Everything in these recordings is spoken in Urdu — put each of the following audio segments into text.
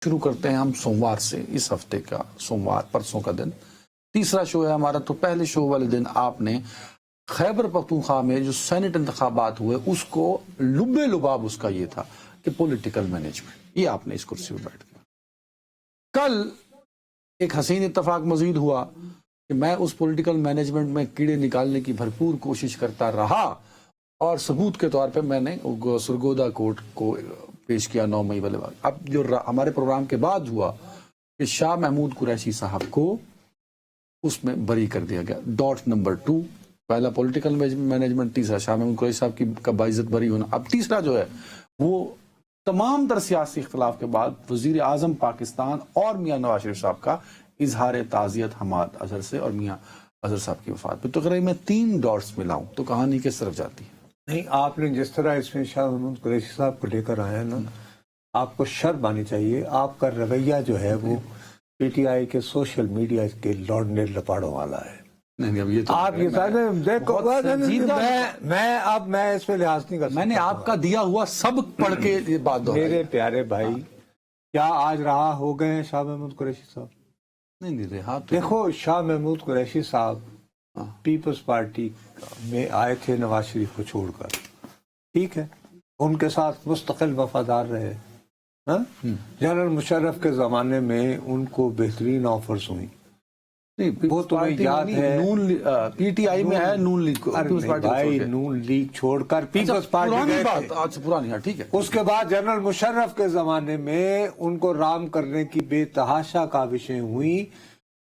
شروع کرتے ہیں ہم سوموار سے، اس ہفتے کا سوموار، پرسوں کا دن تیسرا شو ہے ہمارا۔ تو پہلے شو والے دن آپ نے خیبر پختونخوا میں جو سینٹ انتخابات ہوئے اس کو لبے لباب اس کا یہ تھا کہ پولیٹیکل مینجمنٹ، یہ آپ نے اس کرسی پہ بیٹھ گیا۔ کل ایک حسین اتفاق مزید ہوا کہ میں اس پولیٹیکل مینجمنٹ میں کیڑے نکالنے کی بھرپور کوشش کرتا رہا، اور ثبوت کے طور پہ میں نے سرگودا کورٹ کو پیش کیا 9 مئی والے بعد۔ اب جو ہمارے پروگرام کے بعد ہوا کہ شاہ محمود قریشی صاحب کو اس میں بری کر دیا گیا۔ ڈاٹ نمبر 2، پہلا پولیٹیکل مینجمنٹ، تیسرا شاہ محمود قریشی صاحب کی کا باعزت بری ہونا۔ اب تیسرا جو ہے وہ تمام تر سیاسی اختلاف کے بعد وزیر اعظم پاکستان اور میاں نواز شریف صاحب کا اظہار تعزیت حماد اظہر سے اور میاں اظہر صاحب کی وفات پہ۔ تو اگر میں 3 ڈاٹس ملاؤں تو کہانی کس طرف جاتی ہے؟ نہیں، آپ نے جس طرح اس میں شاہ محمود قریشی صاحب کو لے کر آیا نا، آپ کو شرم آنی چاہیے۔ آپ کا رویہ جو ہے وہ پی ٹی آئی کے سوشل میڈیا کے لوڑنے لپاڑوں والا ہے۔ نہیں، اب یہ تو آپ یہ دیکھو، میں اس پہ لحاظ نہیں کر سکتا۔ میں نے آپ کا دیا ہوا سبق پڑھ کے یہ بات دہرائی۔ میرے پیارے بھائی، کیا آج رہا ہو گئے ہیں شاہ محمود قریشی صاحب؟ نہیں رہا تو دیکھو، شاہ محمود قریشی صاحب پیپلز پارٹی میں آئے تھے نواز شریف کو چھوڑ کر، ٹھیک ہے، ان کے ساتھ مستقل وفادار رہے۔ جنرل مشرف کے زمانے میں ان کو بہترین آفرز ہوئی، وہ تمہیں یاد ہے؟ پی ٹی آئی میں ہے نون لیگ، بھائی نون لیگ چھوڑ کر پیپلز پارٹی پرانی بات، آج سے پرانی، ٹھیک ہے۔ اس کے بعد جنرل مشرف کے زمانے میں ان کو رام کرنے کی بے تحاشا کاوشیں ہوئی،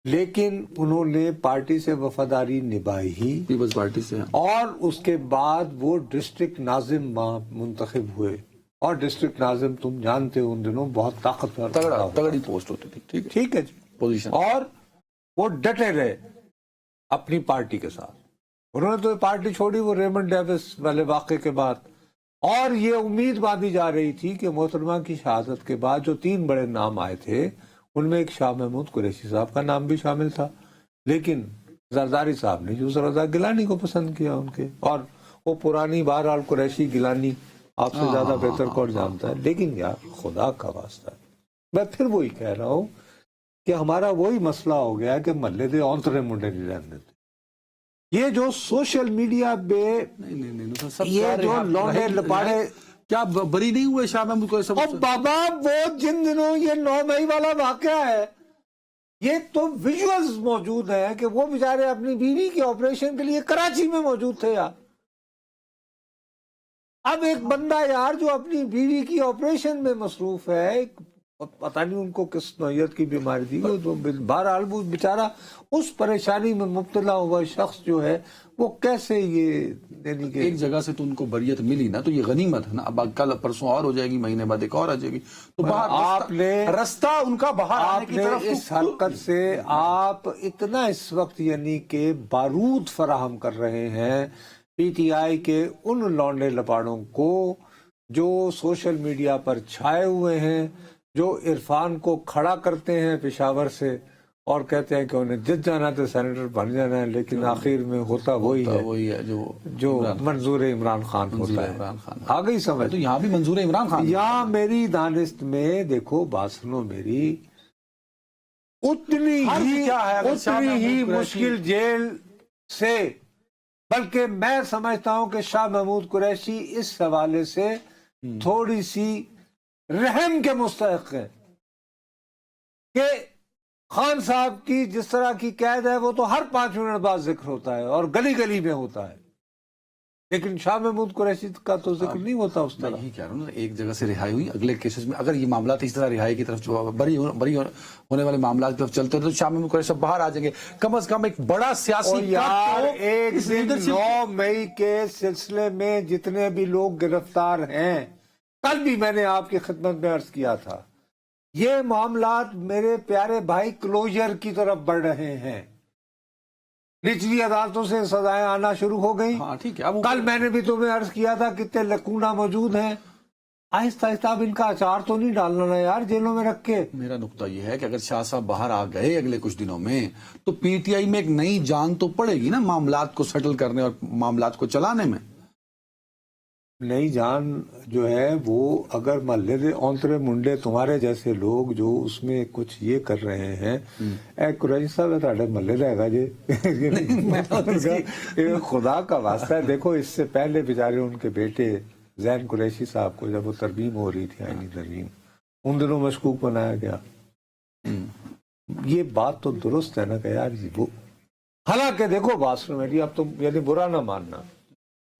لیکن انہوں نے پارٹی سے وفاداری نبھائی ہی، پیپلز پارٹی سے، اور اس کے بعد وہ ڈسٹرکٹ ناظم منتخب ہوئے، اور ڈسٹرکٹ ناظم تم جانتے ہو ان دنوں بہت طاقتور تگڑی پوسٹ ہوتی تھی، ٹھیک ہے جی، پوزیشن، اور وہ ڈٹے رہے اپنی پارٹی کے ساتھ۔ انہوں نے تو پارٹی چھوڑی وہ ریمنڈ ڈیوس والے واقعے کے بعد، اور یہ امید باندھی جا رہی تھی کہ محترمہ کی شہادت کے بعد جو 3 بڑے نام آئے تھے ان میں ایک شاہ محمود قریشی صاحب کا نام بھی شامل تھا، لیکن زرداری صاحب نے یوسف رضا گیلانی کو پسند کیا ان کے، اور وہ پرانی بہرحال قریشی گیلانی آپ سے زیادہ بہتر کون جانتا ہے۔ لیکن یار خدا کا واسطہ ہے، میں پھر وہی کہہ رہا ہوں کہ ہمارا وہی مسئلہ ہو گیا کہ محلے دے اونترے منڈے نہیں رہنے دیتے۔ یہ جو سوشل میڈیا پہ یہ جو لوڑے لپاڑے، کیا بری نہیں ہوئے شاہ محمود کو؟ اور بابا وہ جن دنوں یہ 9 مئی والا واقعہ ہے، یہ تو ویژولز موجود ہیں کہ وہ بیچارے اپنی بیوی کے آپریشن کے لیے کراچی میں موجود تھے یار۔ اب ایک بندہ یار جو اپنی بیوی کی آپریشن میں مصروف ہے، پتہ نہیں ان کو کس نوعیت کی بیماری تھی، تو بہرحال وہ بیچارہ اس پریشانی میں مبتلا ہوا شخص جو ہے وہ کیسے یہ دینی کہ ایک جگہ سے تو ان کو بریت ملی نا، تو یہ غنیمت ہے نا۔ اب کل پرسوں اور ہو جائے گی، مہینے بعد ایک اور آ جائے گی، تو باہر آپ نے رستہ ان کا باہر آنے کی طرف اس حرکت سے آپ اتنا اس وقت یعنی کہ بارود فراہم کر رہے ہیں پی ٹی آئی کے ان لونڈے لپاڑوں کو جو سوشل میڈیا پر چھائے ہوئے ہیں، جو عرفان کو کھڑا کرتے ہیں پشاور سے اور کہتے ہیں کہ انہیں جت جانا تو سینیٹر بن جانا ہے، لیکن آخر میں ہوتا وہی ہے جو منظور عمران خان ہوتا ہے۔ آ گئی سمجھ؟ تو یہاں بھی منظور عمران خان، یہاں میری دانست میں دیکھو، بات سنو میری، اتنی ہی مشکل جیل سے، بلکہ میں سمجھتا ہوں کہ شاہ محمود قریشی اس حوالے سے تھوڑی سی رحم کے مستحق ہے کہ خان صاحب کی جس طرح کی قید ہے وہ تو ہر 5 منٹ بعد ذکر ہوتا ہے اور گلی گلی میں ہوتا ہے، لیکن شاہ محمود قریشی کا تو ذکر نہیں ہوتا اس طرح۔ یہی کہہ رہا ہوں نا، ایک جگہ سے رہائی ہوئی، اگلے کیسز میں اگر یہ معاملات اس طرح رہائی کی طرف بری ہونے والے معاملات کی طرف چلتے ہیں تو شاہ محمود قریشی باہر آ جائیں گے۔ کم از کم ایک بڑا سیاسی یار ایک دن 9 مئی کے سلسلے میں جتنے بھی لوگ گرفتار ہیں، کل بھی میں نے آپ کی خدمت میں عرض کیا تھا، یہ معاملات میرے پیارے بھائی کلوجر کی طرف بڑھ رہے ہیں، نچلی عدالتوں سے سزائیں آنا شروع ہو گئی۔ ٹھیک ہے، کل میں نے بھی تمہیں عرض کیا تھا کتنے لکونہ موجود ہیں، آہستہ آہستہ اب ان کا اچار تو نہیں ڈالنا نا یار جیلوں میں رکھ کے۔ میرا نقطہ یہ ہے کہ اگر شاہ صاحب باہر آ گئے اگلے کچھ دنوں میں تو پی ٹی آئی میں ایک نئی جان تو پڑے گی نا معاملات کو سیٹل کرنے اور معاملات کو چلانے میں۔ نئی جان جو ہے وہ اگر محلے دے اونترے منڈے تمہارے جیسے لوگ جو اس میں کچھ یہ کر رہے ہیں، اے قریشی صاحب ہے تہاڈے محلے دا ہیگا جی، خدا کا واسطہ ہے. دیکھو اس سے پہلے بیچارے ان کے بیٹے زین قریشی صاحب کو جب وہ ترمیم ہو رہی تھی آئینی ترمیم، ان دنوں مشکوک بنایا گیا. یہ بات تو درست ہے نا کہ یار جی وہ، حالانکہ دیکھو باسر میڈیا اب تم یعنی برا نہ ماننا،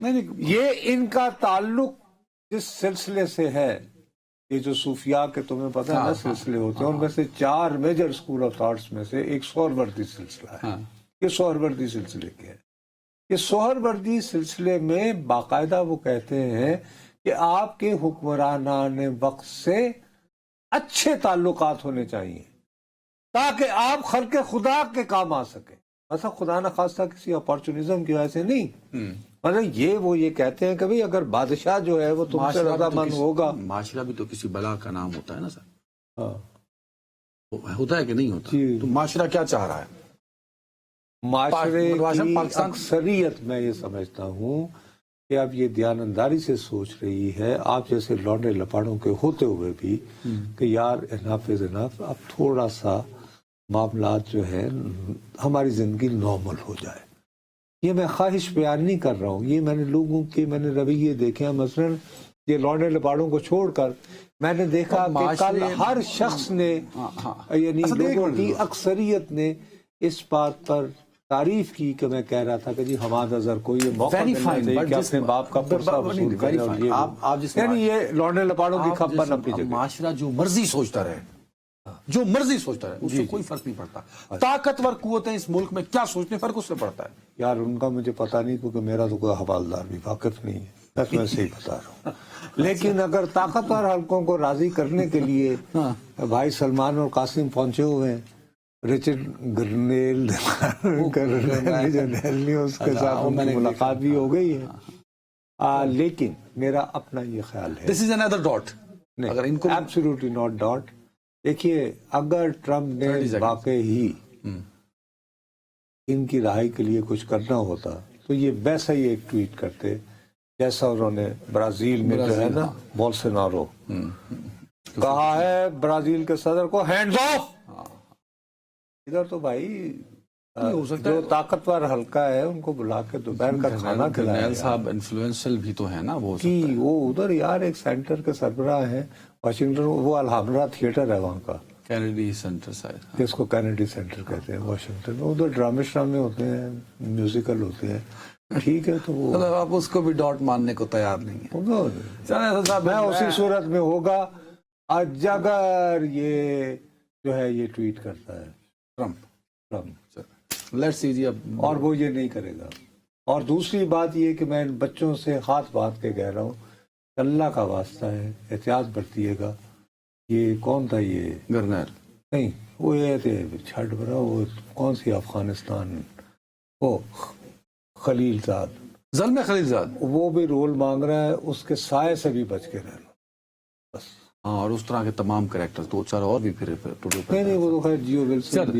نہیں یہ ان کا تعلق جس سلسلے سے ہے، یہ جو صوفیاء کے تمہیں پتہ ہے نا سلسلے ہوتے ہیں، ان میں سے 4 میجر اسکول آف تھاٹس میں سے ایک سہروردی سلسلہ ہے. یہ سہروردی سلسلے کے ہے. یہ سہروردی سلسلے میں باقاعدہ وہ کہتے ہیں کہ آپ کے حکمرانان وقت سے اچھے تعلقات ہونے چاہیے تاکہ آپ خلق خدا کے کام آ سکیں. ایسا خدا نہ خواستہ کسی اپارچونزم کی وجہ سے نہیں، مطلب وہ یہ کہتے ہیں کہ بھئی اگر بادشاہ جو ہے وہ تم سے رضامند ہوگا. معاشرہ بھی تو کسی بلا کا نام ہوتا ہے نا سر، ہاں ہوتا ہے کہ نہیں ہوتا؟ جی. تو معاشرہ کیا چاہ رہا ہے؟ معاشرے کی پاکستان اکثریت میں یہ سمجھتا ہوں کہ اب یہ دیانتداری سے سوچ رہی ہے، آپ جیسے لونڈے لپاڑوں کے ہوتے ہوئے بھی، کہ یار انف از انف، اب تھوڑا سا معاملات جو ہے ہماری زندگی نارمل ہو جائے. یہ میں خواہش بیان نہیں کر رہا ہوں، یہ میں نے لوگوں کے میں نے رویے دیکھے ہیں. مثلا یہ لونڈے لپاڑوں کو چھوڑ کر میں نے دیکھا کہ کل ہر شخص نے یعنی لوگوں کی اکثریت نے اس بات پر تعریف کی کہ میں کہہ رہا تھا کہ جی حماد اظہر کو یہ موقع ملنا چاہیے کہ اپنے باپ کا پرسہ وصول کرے. یعنی یہ لونڈے لپاڑوں کی کھپن اپنی جگہ. معاشرہ جو مرضی سوچتا رہے، جو مرضی سوچتا رہے، اس سے کوئی فرق نہیں پڑتا. طاقتور قوتیں اس ملک میں کیا سوچنے، فرق اس سے پڑتا ہے. یار ان کا مجھے پتہ نہیں، کیونکہ میرا تو کوئی حوالدار بھی واقف نہیں ہے، بس میں سے ہی بتا رہا ہوں. لیکن اگر طاقتور حلقوں کو راضی کرنے کے لیے بھائی سلمان اور قاسم پہنچے ہوئے ہیں، رچرڈ گرنیل اس کے ساتھ ملاقات بھی ہو گئی ہے. لیکن میرا اپنا یہ خیال ہے، دس از another dot. اگر ان کو ایبسولوٹلی ناٹ ڈاٹ. دیکھیے اگر ٹرمپ نے واقعی ہی ان کی رہائی کے لیے کچھ کرنا ہوتا تو یہ ویسا ہی ایک ٹویٹ کرتے جیسا انہوں نے برازیل میں جو ہے نا بولسونارو کہا ہے برازیل کے صدر کو ہینڈز آف. ادھر تو بھائی جو طاقتور حلقہ ہے ان کو بلا کے دوپہر کا کھانا کھلایا. صاحب انفلوئنشل بھی تو ہے نا وہ ادھر یار ایک سینٹر کے سربراہ ہیں واشنگٹن، وہ الحمرا تھیٹر ہے وہاں کا، کینیڈی سینٹر سائڈ، جس کو کینیڈی سینٹر کہتے ہیں واشنگٹن میں. ادھر ڈرامے شرامے ہوتے ہیں، میوزیکل ہوتے ہیں. ٹھیک ہے تو وہ آپ اس کو بھی ڈاٹ ماننے کو تیار نہیں ہے. میں اسی صورت میں ہوگا اگر یہ جو ہے یہ ٹویٹ کرتا ہے ٹرمپ. لیٹس سی جی. اب اور وہ یہ نہیں کرے گا. اور دوسری بات یہ کہ میں ان بچوں سے ہاتھ باندھ کے کہہ رہا ہوں، اللہ کا واسطہ ہے احتیاط برتیے گا. یہ کون تھا یہ گرنر؟ نہیں وہ یہ تھے چھٹ برا، وہ کون سی افغانستان، وہ خلیل زاد، زلمے خلیل زاد، وہ بھی رول مانگ رہا ہے. اس کے سائے سے بھی بچ کے رہنا بس. ہاں، اور اس طرح کے تمام کریکٹر تو چار اور بھی پھر نہیں وہ تو خیر جیو ولسن